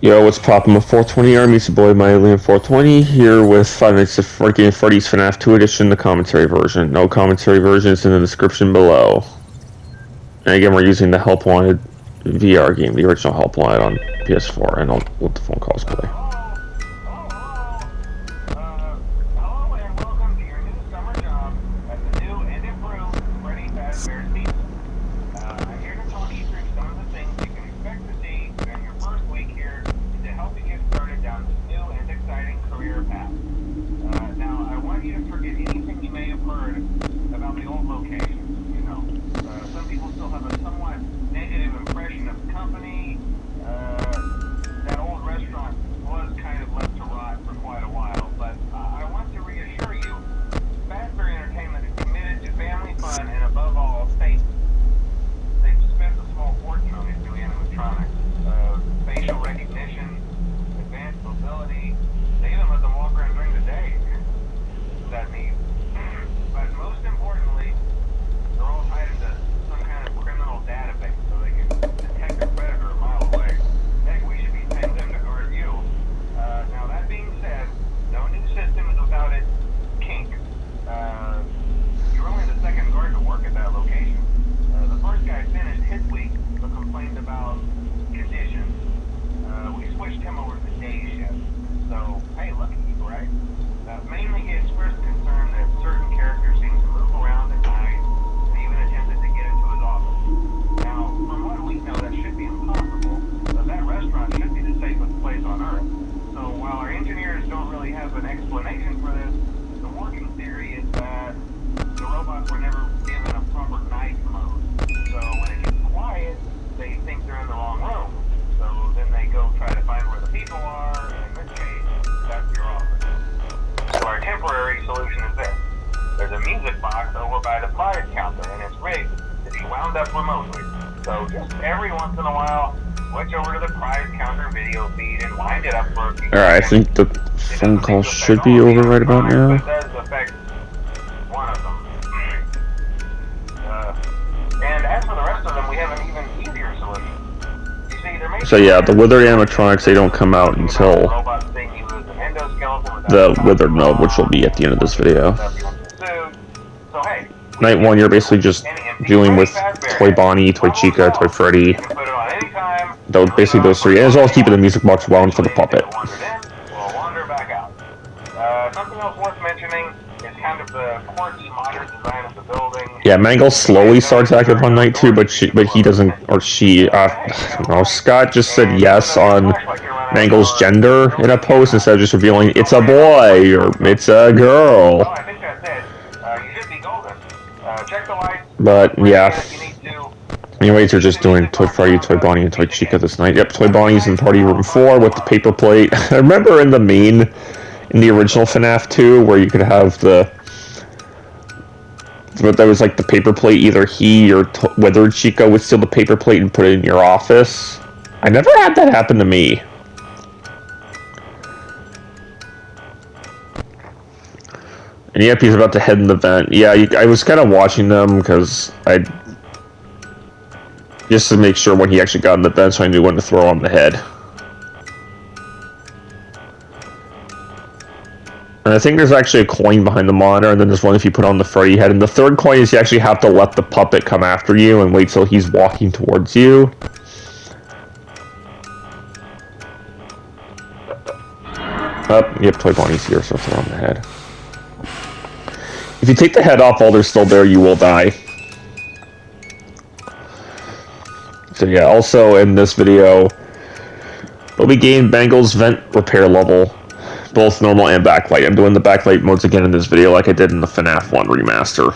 Yo, what's poppin'? A 420 Army, it's your boy Mylian 420 here with 5 Nights at Freddy's FNAF 2 Edition, the commentary version. No commentary version is in the description below. And again, we're using the Help Wanted VR game, the original Help Wanted on PS4, and I'll let the phone calls play. Hello and welcome to your new summer job at the new and improved Freddy Fazbear's Pizza. I'm here to talk you through some of the things you can expect to see during your first week here to help you get started down this new and exciting career path. Now, I want you to forget anything you may have heard about the old location. You know, some people still have a somewhat negative impression of the company. That old restaurant was kind of left to rot for quite a while, but I want to reassure you, Fazbear Entertainment is committed to family fun and above all, safety. They've spent a small fortune on these new animatronics. Facial recognition, advanced mobility, they even let them walk around during the day. That means. But most importantly, they're all tied into some kind of criminal database so they can detect a predator a mile away. Heck, we should be paying them to guard you. Now that being said, no new system is without its kink. You're only the second guard to work at that location. The first guy finished his week but complained about conditions. We switched him over to the day shift. So, hey, lucky, right? Mainly he expressed concern that certain characters seem to move around at night and even attempted to get into his office. Now, from what we know, that should be impossible, but that restaurant should be the safest place on Earth. So while our engineers don't really have an explanation for this, the working theory is that the robots were never given a proper night mode. So when it gets quiet, they think they're in the wrong room. So then they go try to find where the people are, and in this case, that's your office. So our temporary solution is this. There's a music box over by the prize counter, and it's rigged to be wound up remotely. So just every once in a while, switch over to the prize counter video feed and wind it up for a few Alright, I think the phone call should be over right about now. It does affect one of them. And as for the rest of them, we have an even easier solution. You see, there may So yeah, the withered animatronics, they don't come out until the withered mode, which will be at the end of this video. Night 1, you're basically just dealing with Toy Bonnie, Toy Chica, Toy Freddy. Basically those three, as well as keeping the music box wound for the puppet. Something else worth mentioning is kind of the quirky modern design of the building. Yeah, Mangle slowly starts active on night 2, but he doesn't, or she, no, Scott just said yes on Mangle's gender in a post instead of just revealing it's a boy or it's a girl. I think that's it. You should be golden. Check the lights. But yeah. Anyways, you're just doing Toy Freddy, Toy Bonnie, and Toy Chica this night. Yep, Toy Bonnie's in Party Room 4 with the paper plate. I remember in the original FNAF 2, where you could have but there was like the paper plate, either he or Withered Chica would steal the paper plate and put it in your office. I never had that happen to me. And yep, he's about to head in the vent. Yeah, I was kind of watching them because just to make sure when he actually got in the vent, so I knew when to throw on the head. And I think there's actually a coin behind the monitor, and then there's one if you put on the Freddy head. And the third coin is you actually have to let the puppet come after you and wait till he's walking towards you. Yep, Toy Bonnie's here, so throw on the head. If you take the head off while they're still there, you will die. So yeah, also in this video, we'll be getting Mangle's vent repair level. Both normal and backlight. I'm doing the backlight modes again in this video like I did in the FNAF 1 remaster.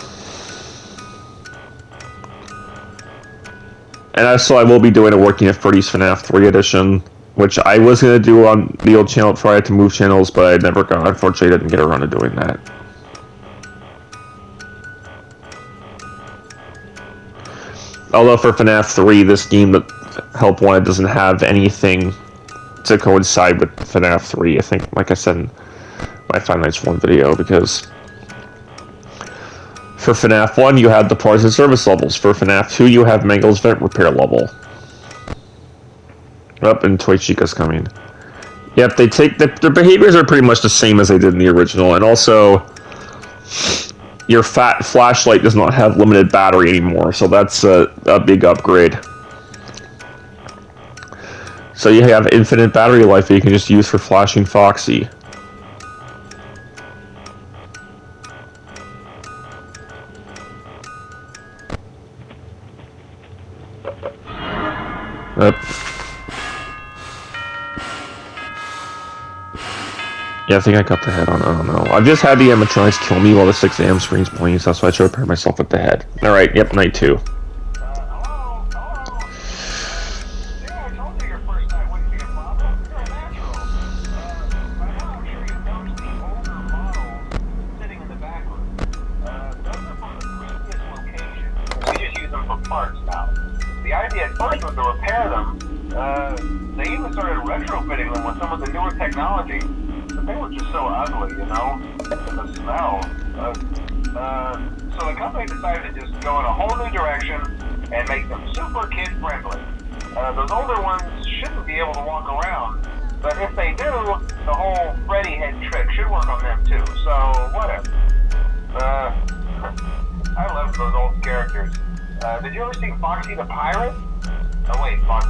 And also I will be doing a working at Freddy's FNAF 3 edition, which I was going to do on the old channel before I had to move channels, but I never got, unfortunately didn't get around to doing that. Although for FNAF 3, this game that Help Wanted doesn't have anything to coincide with FNAF 3, I think, like I said in my Five Nights 1 video, because for FNAF 1, you had the parts and service levels. For FNAF 2, you have Mangle's vent repair level. Up, and Toy Chica's coming. Yep, they take their behaviors are pretty much the same as they did in the original, and also your fat flashlight does not have limited battery anymore, so that's a big upgrade. So you have infinite battery life that you can just use for flashing Foxy. Yep. Yeah, I think I got the head on. I don't know. I've just had the animatronics kill me while the 6 a.m. screen's playing, so that's why I try to prepare myself with the head. Alright, yep, night 2. Hello? Yeah, I told you your first night wouldn't be a problem. You're a natural. By now, I'm sure you've noticed the older models sitting in the back room. Those are from the previous location. We just use them for parts now. The idea at first was to repair them. They even started retrofitting them with some of the newer technology. But they were just so ugly, you know? The smell. So the company decided to just go in a whole new direction and make them super kid-friendly. Those older ones shouldn't be able to walk around, but if they do, the whole Freddy head trick should work on them too, so whatever. I love those old characters. Did you ever see Foxy the Pirate? Oh wait, Foxy.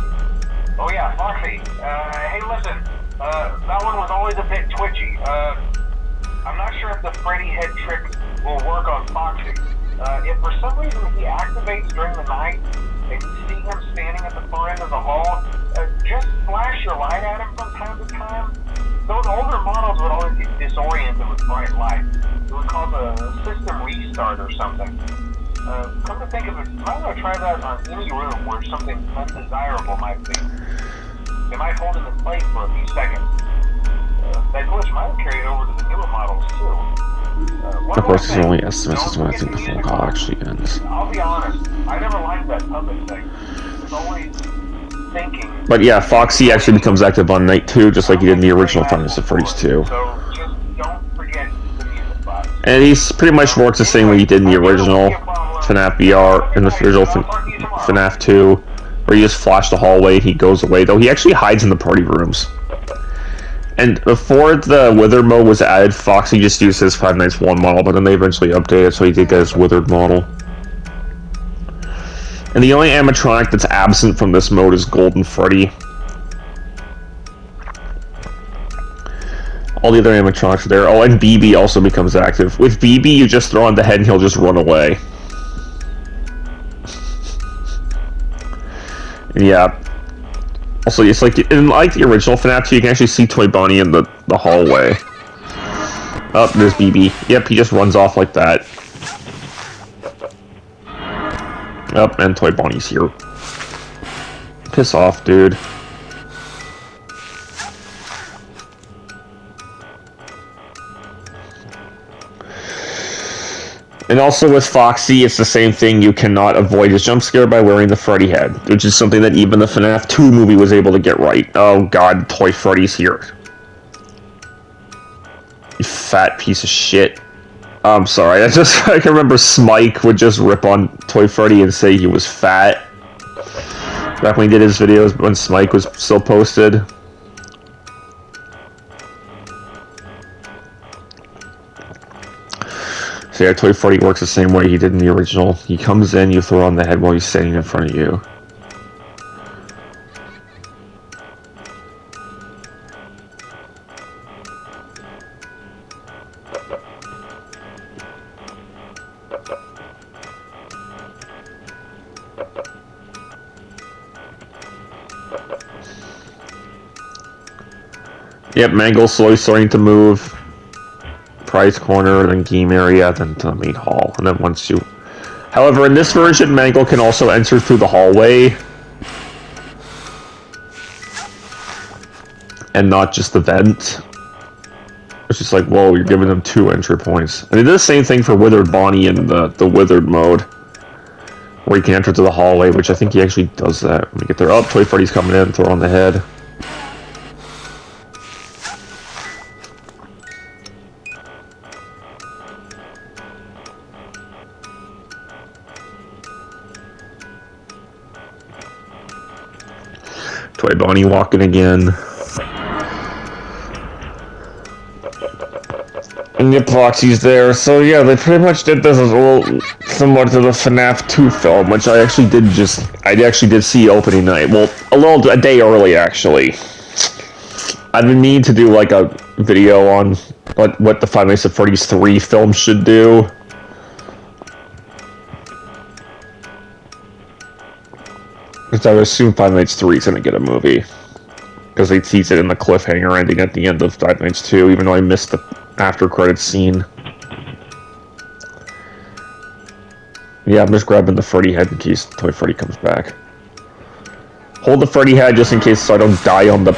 Oh yeah, Foxy. Hey listen, that one was always a bit twitchy. I'm not sure if the Freddy head trick will work on Foxy. If for some reason he activates during the night, and you see him standing at the far end of the hall, just flash your light at him from time to time. Those older models would always get disoriented with bright light. It would cause a system restart or something. Come to think of it, you might want to try that on any room where something undesirable might be. They might hold him in place for a few seconds. That glitch might carry it over to the newer models too. Of course, it's only estimates is when I think the phone call actually ends. I'll be honest, I never liked that puppet thing. It's always thinking. But yeah, Foxy actually becomes active on night 2, just like he did in the original Final Fantasy 2. So just don't forget the music box. And he's pretty much works the same way he did in the original FNAF VR, in the original FNAF 2, where you just flash the hallway, he goes away, though he actually hides in the party rooms. And before the Wither mode was added, Foxy just used his Five Nights 1 model, but then they eventually updated, so he did get his Withered model. And the only animatronic that's absent from this mode is Golden Freddy. All the other animatronics are there. Oh, and BB also becomes active. With BB, you just throw on the head and he'll just run away. And yeah. Also, it's like the original FNAF 2, you can actually see Toy Bonnie in the hallway. Oh, there's BB. Yep, he just runs off like that. Oh, and Toy Bonnie's here. Piss off, dude. And also with Foxy, it's the same thing. You cannot avoid his jump scare by wearing the Freddy head, which is something that even the FNAF 2 movie was able to get right. Oh god, Toy Freddy's here. You fat piece of shit. I'm sorry, I can remember Smike would just rip on Toy Freddy and say he was fat. Back when he did his videos, when Smike was still posted. So yeah, Toy Freddy works the same way he did in the original. He comes in, you throw on the head while he's standing in front of you. Yep, Mangle slowly starting to move. Prize corner, then game area, then to the main hall, and then once you... However, in this version, Mangle can also enter through the hallway. And not just the vent. It's just like, whoa, you're giving them 2 entry points. And they did the same thing for Withered Bonnie in the Withered mode. Where you can enter to the hallway, which I think he actually does that. When we get there, oh, Toy Freddy's coming in, throw on the head. Toy Bonnie walking again. And the Epoxy's there, so yeah, they pretty much did this as well, similar to the FNAF 2 film, which I actually did see opening night. Well, a day early, actually. I've been meaning to do like a video on what the Five Nights at Freddy's 3 film should do. Because I would assume Five Nights 3 is going to get a movie. Because they tease it in the cliffhanger ending at the end of Five Nights 2, even though I missed the after credits scene. Yeah, I'm just grabbing the Freddy head in case Toy Freddy comes back. Hold the Freddy head just in case so I don't die on the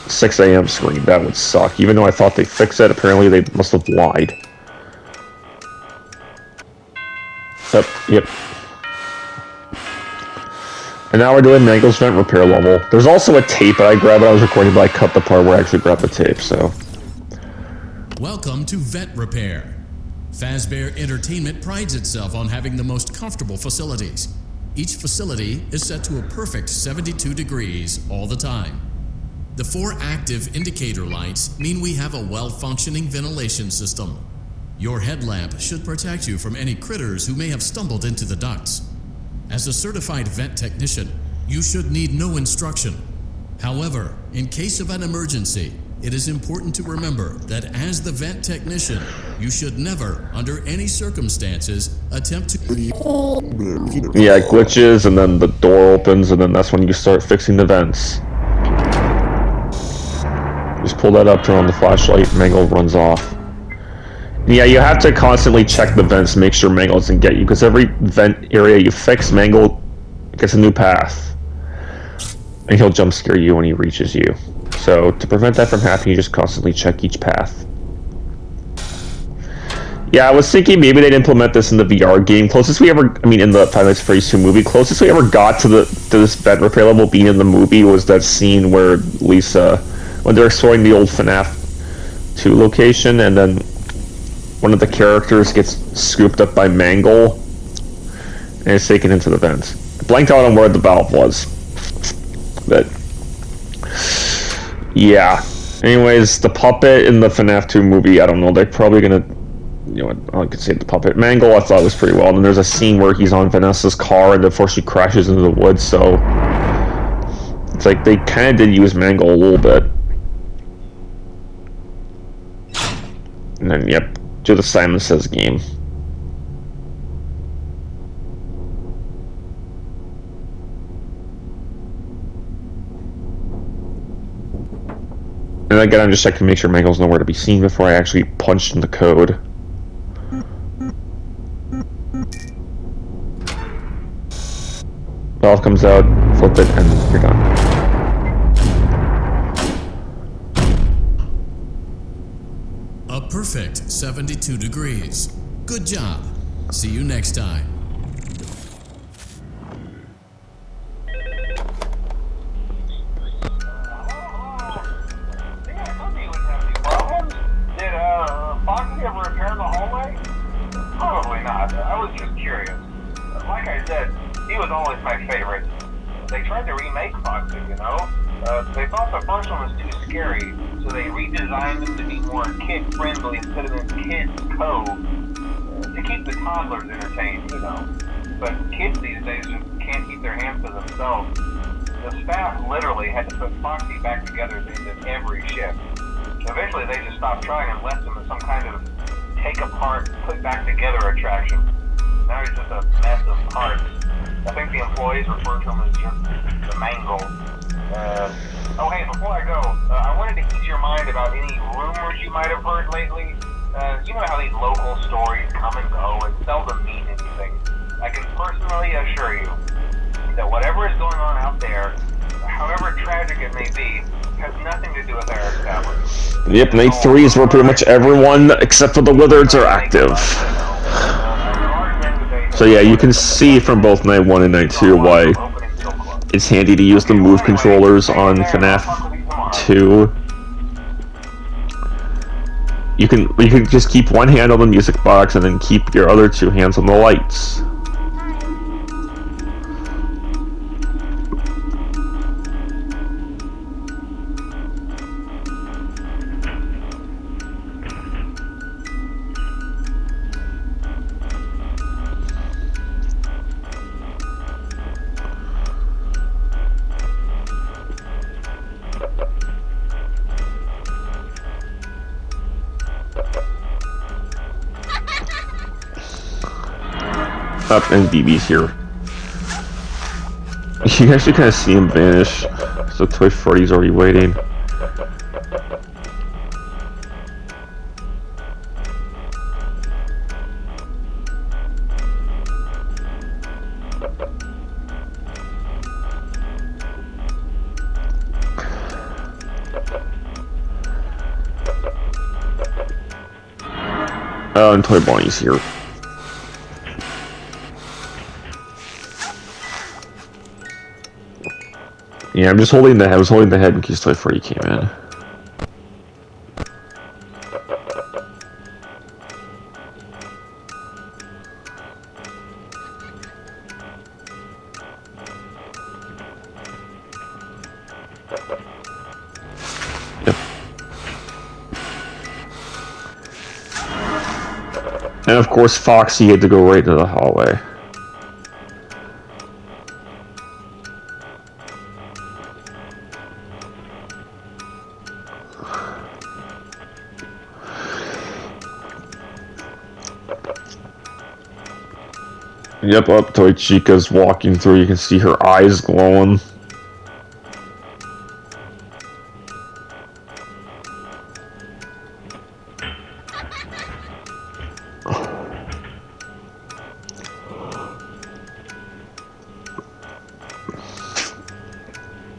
6 a.m. screen. That would suck. Even though I thought they fixed it, apparently they must have lied. Yep. And now we're doing Mangle's vent repair level. There's also a tape that I grabbed when I was recording, but I cut the part where I actually grabbed the tape, so. Welcome to Vent Repair. Fazbear Entertainment prides itself on having the most comfortable facilities. Each facility is set to a perfect 72 degrees all the time. The 4 active indicator lights mean we have a well-functioning ventilation system. Your headlamp should protect you from any critters who may have stumbled into the ducts. As a certified vent technician, you should need no instruction. However, in case of an emergency, it is important to remember that as the vent technician, you should never, under any circumstances, attempt to... Yeah, it glitches, and then the door opens, and then that's when you start fixing the vents. Just pull that up, turn on the flashlight, Mangle runs off. Yeah, you have to constantly check the vents to make sure Mangle doesn't get you, because every vent area you fix, Mangle gets a new path. And he'll jump scare you when he reaches you. So, to prevent that from happening, you just constantly check each path. Yeah, I was thinking maybe they'd implement this in the VR game. In the Five Nights at Freddy's 2 movie, closest we ever got to this vent repair level being in the movie was that scene where Lisa, when they're exploring the old FNAF 2 location, and then one of the characters gets scooped up by Mangle, and is taken into the vents. I blanked out on where the valve was. But yeah. Anyways, the puppet in the FNAF 2 movie, I don't know, they're probably gonna, I could say the puppet. Mangle, I thought was pretty well. And then there's a scene where he's on Vanessa's car, and before she crashes into the woods, so it's like they kind of did use Mangle a little bit. And then, yep, do the Simon Says game. And again, I'm just checking to make sure Mangle's nowhere to be seen before I actually punch in the code. Valve comes out, flip it, and you're done. A perfect 72 degrees. Good job. See you next time. Probably not. I was just curious. Like I said, he was always my favorite. They tried to remake Foxy, They thought the first one was too scary, so they redesigned him to be more kid-friendly instead of in Kids Cove to keep the toddlers entertained, But kids these days just can't keep their hands to themselves. The staff literally had to put Foxy back together at the end of every shift. Eventually, they just stopped trying and left him as some kind of take apart, put back together attraction. Now he's just a mess of parts. I think the employees refer to him as just the Mangle. Oh hey, before I go, I wanted to ease your mind about any rumors you might have heard lately. You know how these local stories come and go and seldom mean anything. I can personally assure you that whatever is going on out there, however tragic it may be, has nothing to do with our establishment. Yep, night 3s where pretty much everyone except for the Wizards are active. So yeah, you can see from both night 1 and night 2 why it's handy to use the move controllers on FNAF 2. You can just keep one hand on the music box and then keep your other 2 hands on the lights. Up and BB's here. You can actually kind of see him vanish. So Toy Freddy's already waiting. Oh, and Toy Bonnie's here. Yeah, I'm just holding the head. I was holding the head in case Toy Freddy came in. Yep. And of course, Foxy had to go right into the hallway. Yep, up Toy Chica's walking through. You can see her eyes glowing.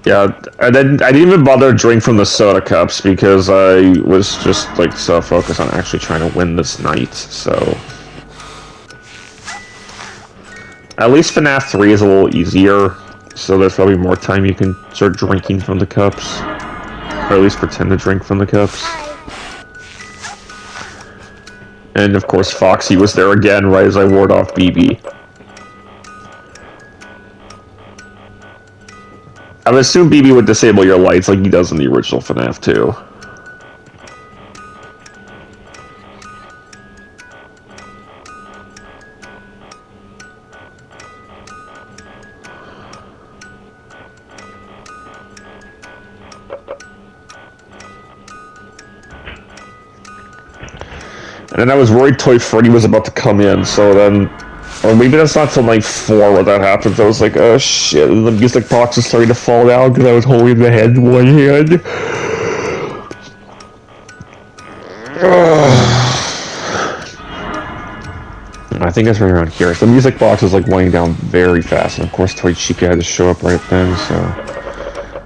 Yeah, I didn't even bother to drink from the soda cups because I was just like so focused on actually trying to win this night, so. At least FNAF 3 is a little easier, so there's probably more time you can start drinking from the cups. Or at least pretend to drink from the cups. And of course Foxy was there again right as I ward off BB. I would assume BB would disable your lights like he does in the original FNAF 2. And then I was worried Toy Freddy was about to come in, so then... Or maybe that's not till night 4 where that happens. I was like, oh shit, and the music box is starting to fall down because I was holding the head in one hand. I think that's right around here. So the music box is like weighing down very fast, and of course Toy Chica had to show up right then, so...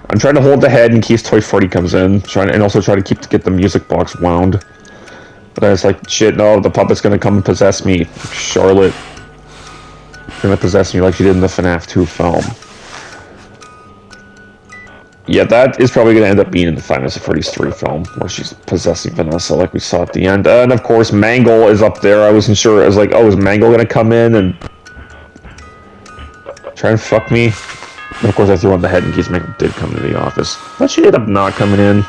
I'm trying to hold the head in case Toy Freddy comes in, and also try to get the music box wound. But I was like, shit, no, the puppet's gonna come and possess me. Charlotte. Gonna possess me like she did in the FNAF 2 film. Yeah, that is probably gonna end up being in the Five Nights at Freddy's 3 film, where she's possessing Vanessa like we saw at the end. And of course, Mangle is up there. I wasn't sure. I was like, oh, is Mangle gonna come in and try and fuck me? And of course, I threw on the head in case Mangle did come into the office. But she ended up not coming in.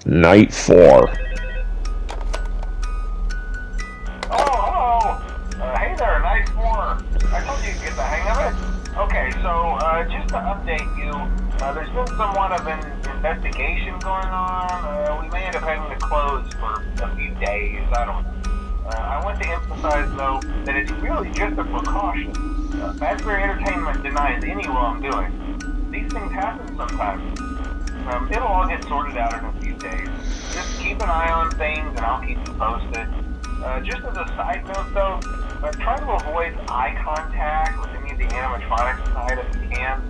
Night 4. Oh, hello. Hey there, night 4. I told you to get the hang of it. Okay, so just to update you, there's been somewhat of an investigation going on. We may end up having to close for a few days. I don't know. I want to emphasize, though, that it's really just a precaution. Fazbear Entertainment denies any wrongdoing. These things happen sometimes. It'll all get sorted out in a few days. Just keep an eye on things and I'll keep you posted. Just as a side note though, try to avoid eye contact with any of the animatronics side if you can.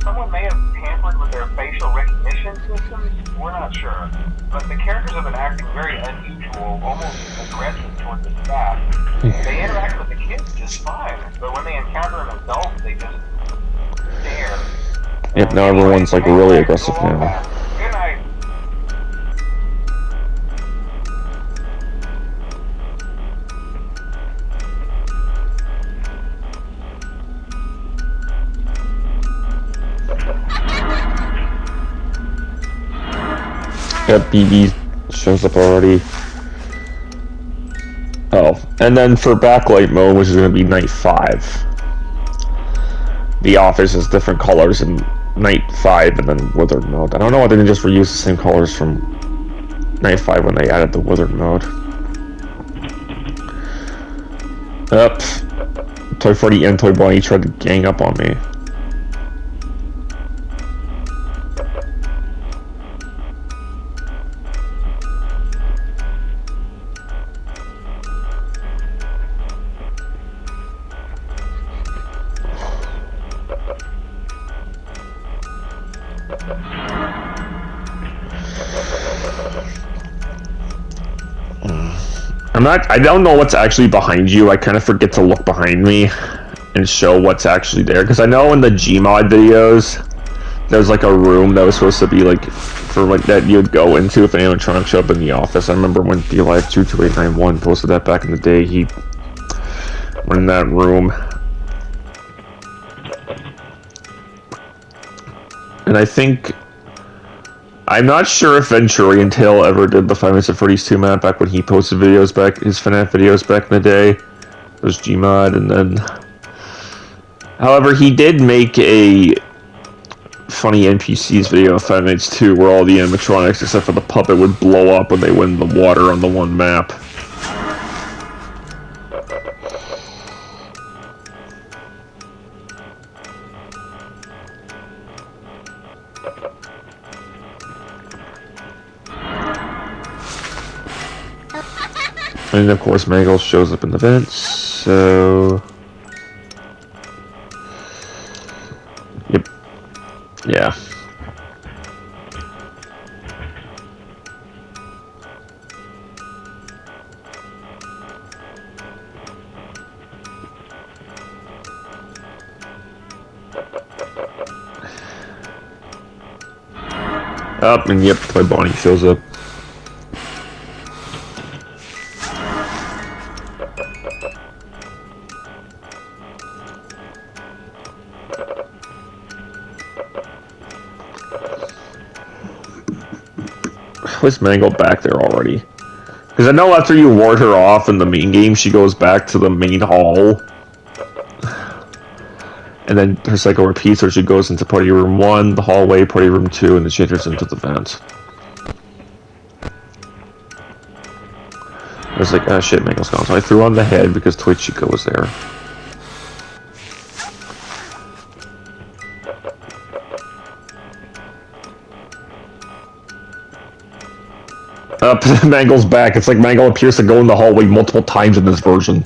Someone may have tampered with their facial recognition systems, we're not sure. But the characters have been acting very unusual, almost aggressive toward the staff. They interact with the kids just fine, but when they encounter an adult, they just stare. Yep, now everyone's like really aggressive now. Good night. Yep, BB shows up already. Oh, and then for backlight mode, which is going to be night 5. The office is different colors in night 5 and then withered mode. I don't know why they didn't just reuse the same colors from night 5 when they added the withered mode. Up. Toy Freddy and Toy Bonnie tried to gang up on me. I don't know what's actually behind you. I kind of forget to look behind me and show what's actually there. Because I know in the Gmod videos, there's like a room that was supposed to be like, for like that you'd go into if anyone trying to show up in the office. I remember when DLive22891 posted that back in the day. He went in that room. And I think... I'm not sure if Venturian Tail ever did the 5 Nights at Freddy's 2 map back when he posted videos back, his FNAF videos back in the day. It was Gmod, and then... However, he did make a funny NPCs video of 5 Nights 2 where all the animatronics, except for the puppet, would blow up when they went in the water on the one map. And of course, Mangle shows up in the vents, so... Yep. Yeah. Up, and yep, Toy Bonnie shows up. Was Mangle back there already? Because I know after you ward her off in the main game, she goes back to the main hall. And then her cycle repeats, or she goes into party room 1, the hallway, party room 2, and then she enters into the vent. I was like, ah shit, Mangle's gone. So I threw on the head because Toy Chica was there. Mangle's back. It's like Mangle appears to go in the hallway multiple times in this version.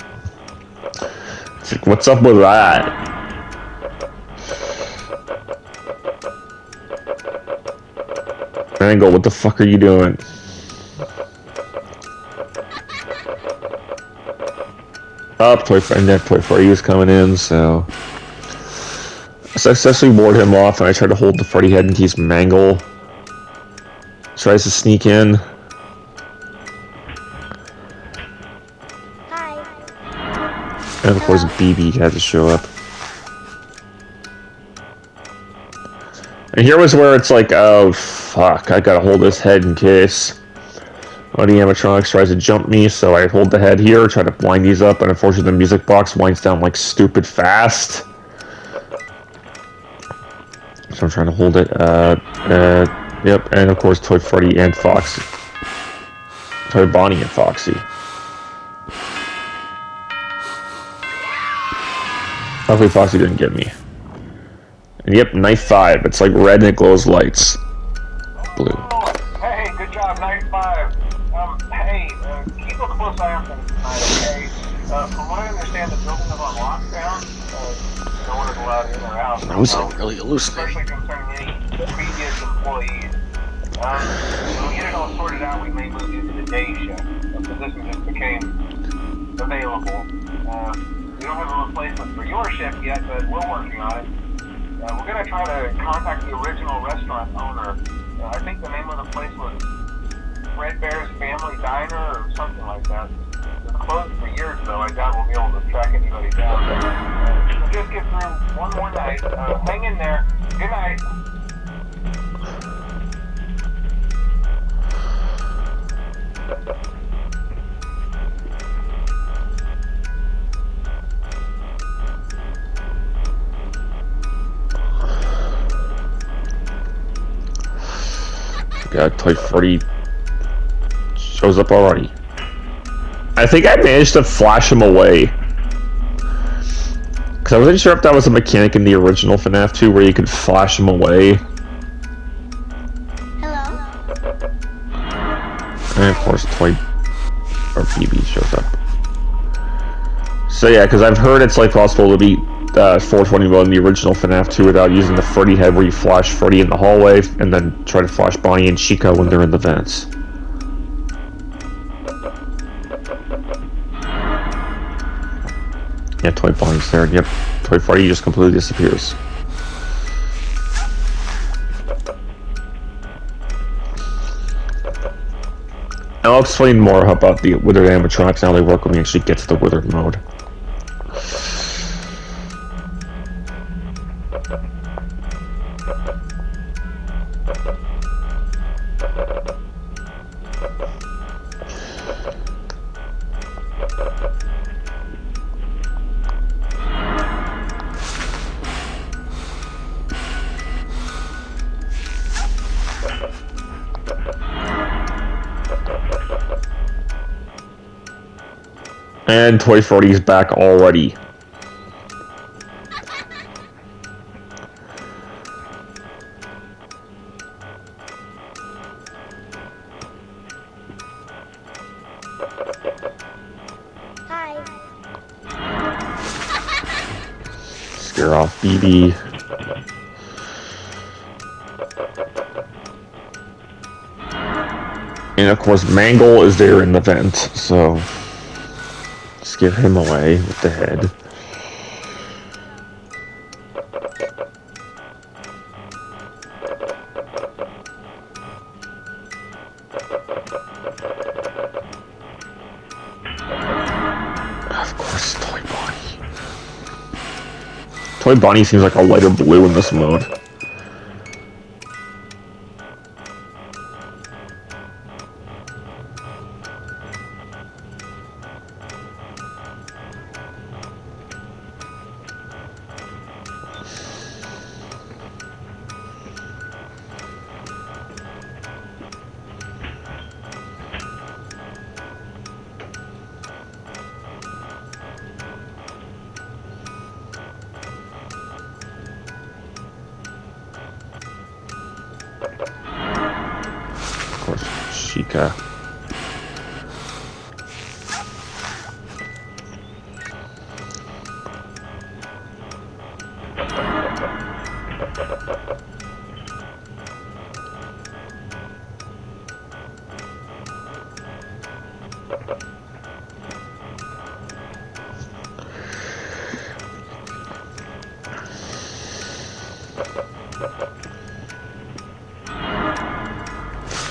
It's like, what's up with that? Mangle, what the fuck are you doing? Up, Toy Freddy was coming in, so... I successfully ward him off, and I tried to hold the Freddy head in case Mangle tries to sneak in. And of course, BB had to show up. And here was where it's like, oh fuck, I gotta hold this head in case one of the animatronics tries to jump me, so I hold the head here, try to wind these up, and unfortunately the music box winds down like stupid fast. So I'm trying to hold it, yep, and of course Toy Freddy and Foxy. Toy Bonnie and Foxy. Hopefully Foxy didn't get me. And yep, knife 5. It's like red and it glows lights. Blue. Oh, hey, good job, knife 5. Hey, keep a close eye on things tonight, okay? From what I understand, the building is on lockdown. No one is allowed in or out. That was really hallucinating. Especially concerning any previous employees. When we get it all sorted out, we may move you to the day shift. The position just became available. We don't have a replacement for your shift yet, but we're working on it. We're going to try to contact the original restaurant owner. I think the name of the place was Red Bear's Family Diner or something like that. It was closed for years, though. I doubt we'll be able to track anybody down. So just get through one more night. Hang in there. Good night. God, Toy Freddy shows up already. I think I managed to flash him away. Because I wasn't sure if that was a mechanic in the original FNAF 2 where you could flash them away. Hello. And of course, Toy or BB shows up. So yeah, because I've heard it's like possible to beat 420 mode in the original FNAF 2 without using the Freddy head, where you flash Freddy in the hallway and then try to flash Bonnie and Chica when they're in the vents. Yeah, Toy Bonnie's there. Yep, Toy Freddy just completely disappears. I'll explain more about the withered animatronics and how they work when we actually get to the withered mode. And Toy Freddy's back already. Hi. Scare off BB. And of course Mangle is there in the vent, so scare him away with the head. Of course, Toy Bonnie. Toy Bonnie seems like a lighter blue in this mode. Of course, Chica.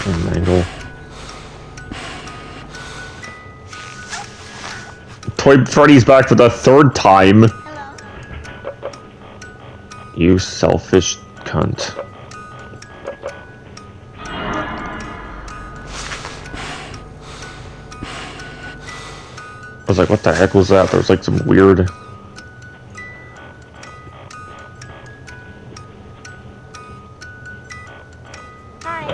And Mangle. Toy Freddy's back for the third time. Hello. You selfish cunt. I was like, what the heck was that? There was like some weird... Hi.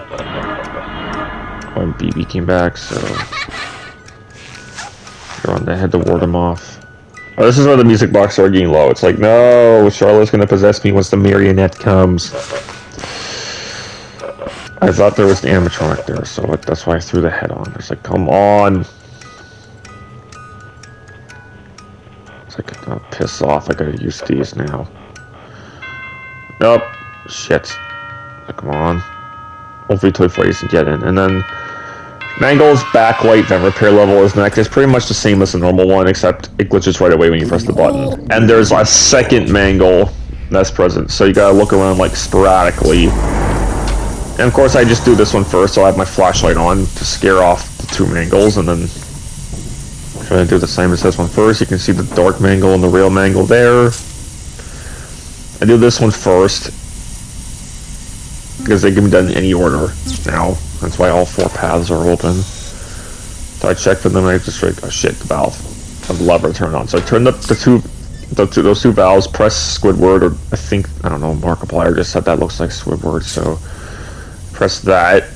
When BB came back, so... You're on the head to ward him off. Oh, this is where the music box started getting low. It's like, no, Charlotte's gonna possess me once the marionette comes. I thought there was the animatronic there, so that's why I threw the head on. It's like, come on. It's like, oh, piss off, I gotta use these now. Nope. Shit. Come on. Hopefully Toy Freddy doesn't get in. And then Mangle's backlight vent repair level is next. It's pretty much the same as the normal one, except it glitches right away when you press the button. And there's a second Mangle that's present, so you gotta look around like sporadically. And of course I just do this one first, so I have my flashlight on to scare off the two Mangles, and then try to do the same as this one first. You can see the dark Mangle and the real Mangle there. I do this one first, because they can be done in any order now. That's why all four paths are open. So I check for them, and I just like, oh shit, the valve. The lever turned on. So I turned up those two valves, press Squidward, or I don't know, Markiplier just said that looks like Squidward, so press that.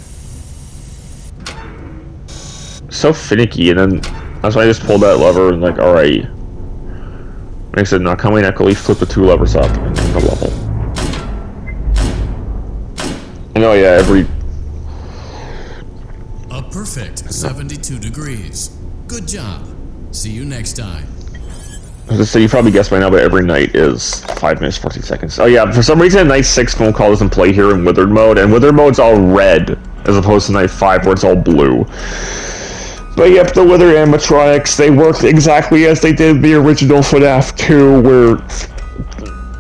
So finicky, and then that's why I just pulled that lever and like, alright. Makes it not coming echoey, flip the 2 levers up and the level. And oh yeah, A perfect 72 degrees. Good job. See you next time. So you probably guessed by now, but every night is 5 minutes 14 seconds. Oh yeah, for some reason night 6 phone call doesn't play here in withered mode, and withered mode's all red as opposed to night 5 where it's all blue. But yep, the withered animatronics, they worked exactly as they did the original FNAF 2, where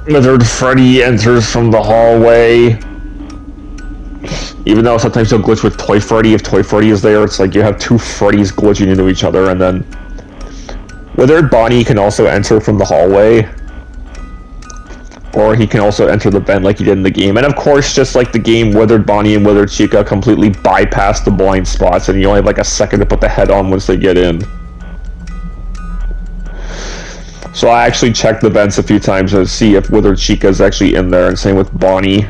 withered Freddy enters from the hallway. Even though sometimes you'll glitch with Toy Freddy, if Toy Freddy is there, it's like you have 2 Freddys glitching into each other, and then withered Bonnie can also enter from the hallway. Or he can also enter the vent like he did in the game. And of course, just like the game, withered Bonnie and withered Chica completely bypass the blind spots, and you only have like a second to put the head on once they get in. So I actually checked the vents a few times to see if withered Chica is actually in there, and same with Bonnie.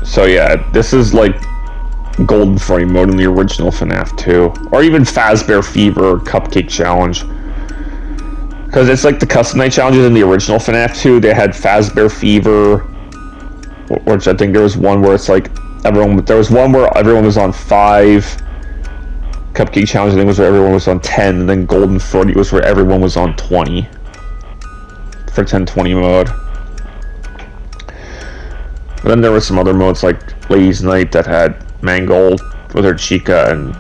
So yeah, this is like Golden Freddy mode in the original FNAF 2. Or even Fazbear Fever or Cupcake Challenge. Because it's like the custom night challenges in the original FNAF 2. They had Fazbear Fever, which I think there was one where it's like there was one where everyone was on 5. Cupcake Challenge I think was where everyone was on 10, and then Golden Freddy was where everyone was on 20. For 10-20 mode. But then there were some other modes like Ladies Night that had Mangle, Withered Chica, and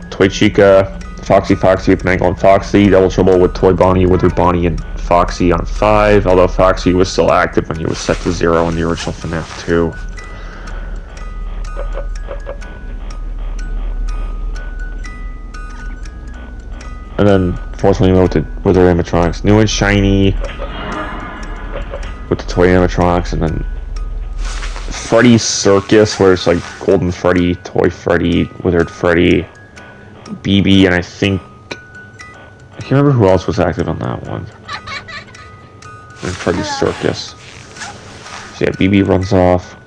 Toy Chica, Foxy with Mangle and Foxy, Double Trouble with Toy Bonnie, Withered Bonnie, and Foxy on 5, although Foxy was still active when he was set to 0 in the original FNAF 2. And then 420 mode with the Withered animatronics, new and shiny, with the toy animatronics, and then Freddy's Circus, where it's like Golden Freddy, Toy Freddy, Withered Freddy, BB, and I can't remember who else was active on that one. And Freddy's Circus. So yeah, BB runs off.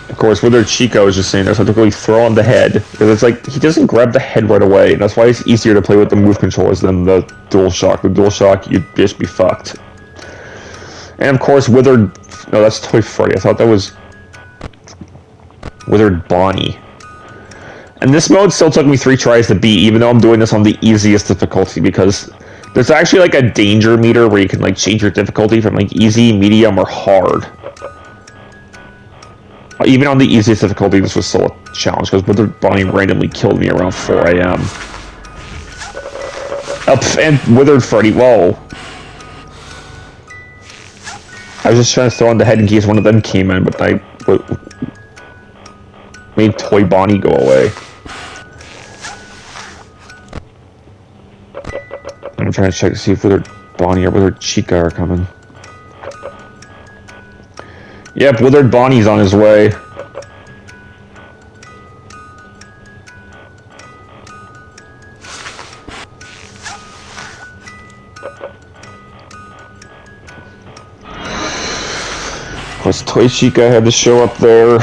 Of course, Withered Chica was just saying there's something really throw on the head, because it's like he doesn't grab the head right away, and that's why it's easier to play with the move controllers than the DualShock. The DualShock, you'd just be fucked. And of course, Withered. No, that's Toy Freddy. I thought that was Withered Bonnie. And this mode still took me 3 tries to beat, even though I'm doing this on the easiest difficulty, because there's actually like a danger meter where you can like change your difficulty from like easy, medium, or hard. Even on the easiest difficulty, this was still a challenge, because Withered Bonnie randomly killed me around 4 a.m. And Withered Freddy, whoa. I was just trying to throw on the head in case one of them came in, but I made Toy Bonnie go away. I'm trying to check to see if Withered Bonnie or Withered Chica are coming. Yep, Withered Bonnie's on his way. Of course, Toy Chica had to show up there.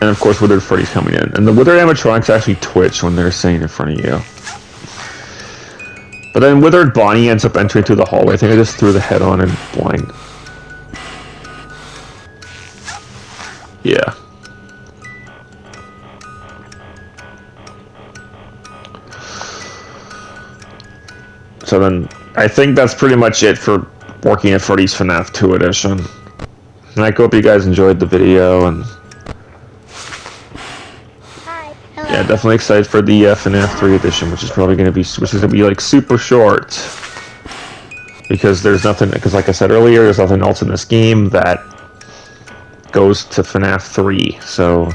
And of course, Withered Freddy's coming in. And the Withered animatronics actually twitch when they're saying in front of you. But then Withered Bonnie ends up entering through the hallway. I think I just threw the head on and blind. Yeah. So then, I think that's pretty much it for working at Freddy's FNAF 2 edition. And I hope you guys enjoyed the video, and Yeah, definitely excited for the FNAF 3 edition, which is probably going to be, like super short. Because there's nothing, because like I said earlier, there's nothing else in this game that goes to FNAF 3. So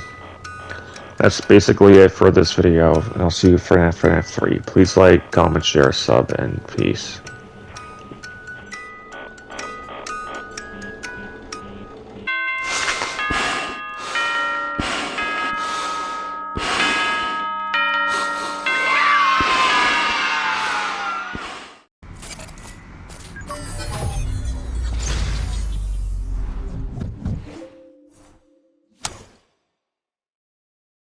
that's basically it for this video, and I'll see you for FNAF 3. Please like, comment, share, sub, and peace.